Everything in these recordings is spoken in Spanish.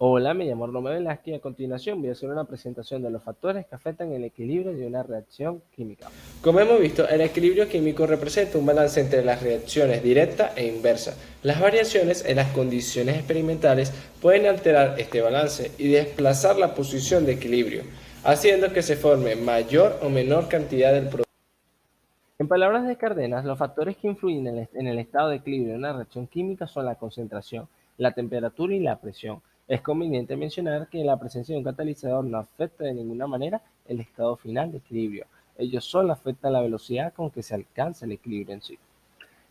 Hola, me llamo Romeo Velázquez y a continuación voy a hacer una presentación de los factores que afectan el equilibrio de una reacción química. Como hemos visto, el equilibrio químico representa un balance entre las reacciones directa e inversa. Las variaciones en las condiciones experimentales pueden alterar este balance y desplazar la posición de equilibrio, haciendo que se forme mayor o menor cantidad del producto. En palabras de Cárdenas, los factores que influyen en el estado de equilibrio de una reacción química son la concentración, la temperatura y la presión. Es conveniente mencionar que la presencia de un catalizador no afecta de ninguna manera el estado final de equilibrio. Ellos solo afectan la velocidad con que se alcanza el equilibrio en sí.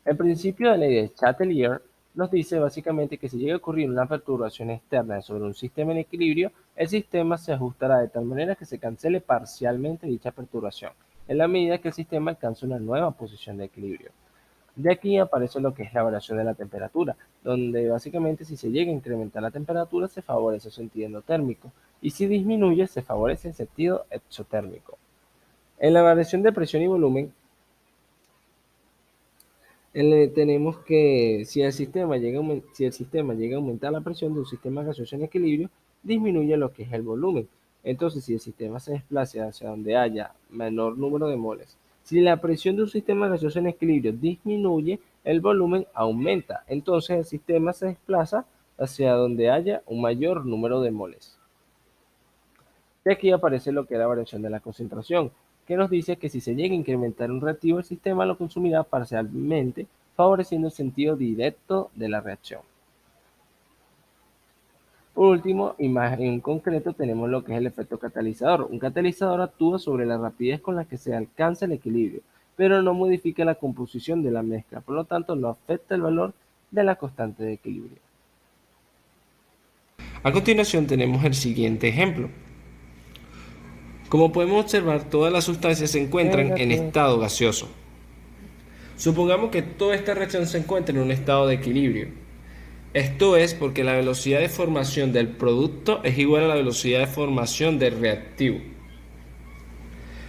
El principio de la ley de Chatelier nos dice básicamente que si llega a ocurrir una perturbación externa sobre un sistema en equilibrio, el sistema se ajustará de tal manera que se cancele parcialmente dicha perturbación, en la medida que el sistema alcance una nueva posición de equilibrio. De aquí aparece lo que es la variación de la temperatura, donde básicamente si se llega a incrementar la temperatura se favorece el sentido endotérmico y si disminuye se favorece el sentido exotérmico. En la variación de presión y volumen, tenemos que si el sistema llega a aumentar la presión de un sistema gaseoso en equilibrio, disminuye lo que es el volumen. Entonces, si el sistema se desplaza hacia donde haya menor número de moles, si la presión de un sistema gaseoso en equilibrio disminuye, el volumen aumenta. Entonces, el sistema se desplaza hacia donde haya un mayor número de moles. Y aquí aparece lo que es la variación de la concentración, que nos dice que si se llega a incrementar un reactivo, el sistema lo consumirá parcialmente, favoreciendo el sentido directo de la reacción. Por último, y más en concreto, tenemos lo que es el efecto catalizador. Un catalizador actúa sobre la rapidez con la que se alcanza el equilibrio, pero no modifica la composición de la mezcla, por lo tanto no afecta el valor de la constante de equilibrio. A continuación tenemos el siguiente ejemplo. Como podemos observar, todas las sustancias se encuentran en Quédate. estado gaseoso. Supongamos que toda esta reacción se encuentra en un estado de equilibrio. Esto es porque la velocidad de formación del producto es igual a la velocidad de formación del reactivo.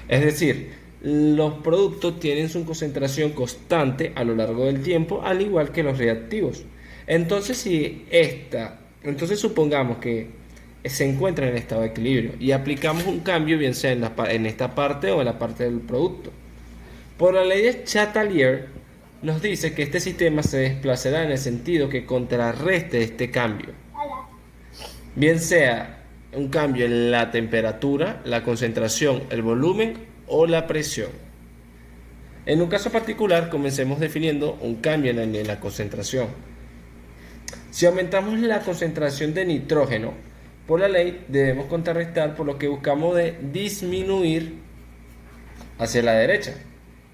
Es decir, los productos tienen su concentración constante a lo largo del tiempo, al igual que los reactivos. Entonces supongamos que se encuentra en estado de equilibrio y aplicamos un cambio, bien sea en esta parte o en la parte del producto. Por la ley de Chatelier, nos dice que este sistema se desplazará en el sentido que contrarreste este cambio, bien sea un cambio en la temperatura, la concentración, el volumen o la presión. En un caso particular, comencemos definiendo un cambio en la concentración. Si aumentamos la concentración de nitrógeno, por la ley debemos contrarrestar por lo que buscamos de disminuir hacia la derecha.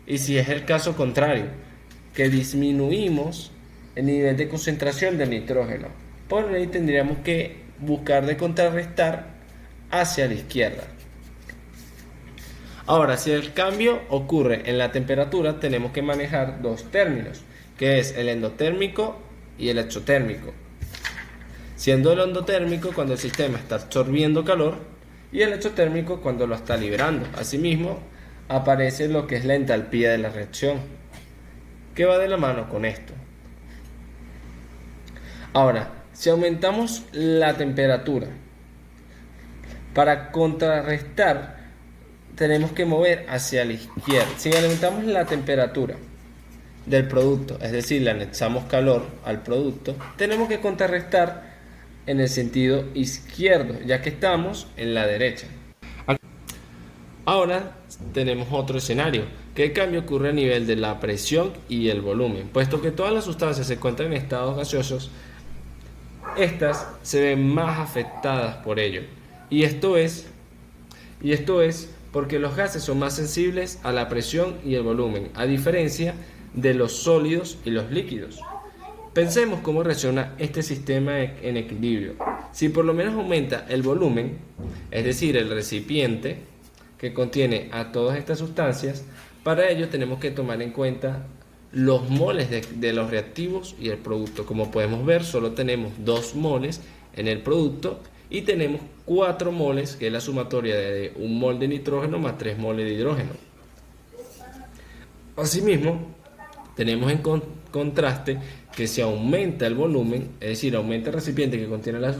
Y si es el caso contrario, que disminuimos el nivel de concentración del nitrógeno, por ley tendríamos que buscar de contrarrestar hacia la izquierda. Ahora, si el cambio ocurre en la temperatura, tenemos que manejar dos términos, que es el endotérmico y el exotérmico. Siendo el endotérmico cuando el sistema está absorbiendo calor y el exotérmico cuando lo está liberando. Asimismo, aparece lo que es la entalpía de la reacción, que va de la mano con esto. Ahora, si aumentamos la temperatura, para contrarrestar tenemos que mover hacia la izquierda. Si aumentamos la temperatura del producto, es decir, le anexamos calor al producto, tenemos que contrarrestar en el sentido izquierdo, ya que estamos en la derecha. Ahora tenemos otro escenario, que el cambio ocurre a nivel de la presión y el volumen. Puesto que todas las sustancias se encuentran en estados gaseosos, estas se ven más afectadas por ello. Y esto es porque los gases son más sensibles a la presión y el volumen, a diferencia de los sólidos y los líquidos. Pensemos cómo reacciona este sistema en equilibrio. Si por lo menos aumenta el volumen, es decir, el recipiente que contiene a todas estas sustancias, para ello tenemos que tomar en cuenta los moles de los reactivos y el producto. Como podemos ver, solo tenemos 2 moles en el producto y tenemos 4 moles, que es la sumatoria de 1 mol de nitrógeno más 3 moles de hidrógeno. Asimismo, tenemos en contraste que si aumenta el volumen, es decir, aumenta el recipiente que contiene la sustancia,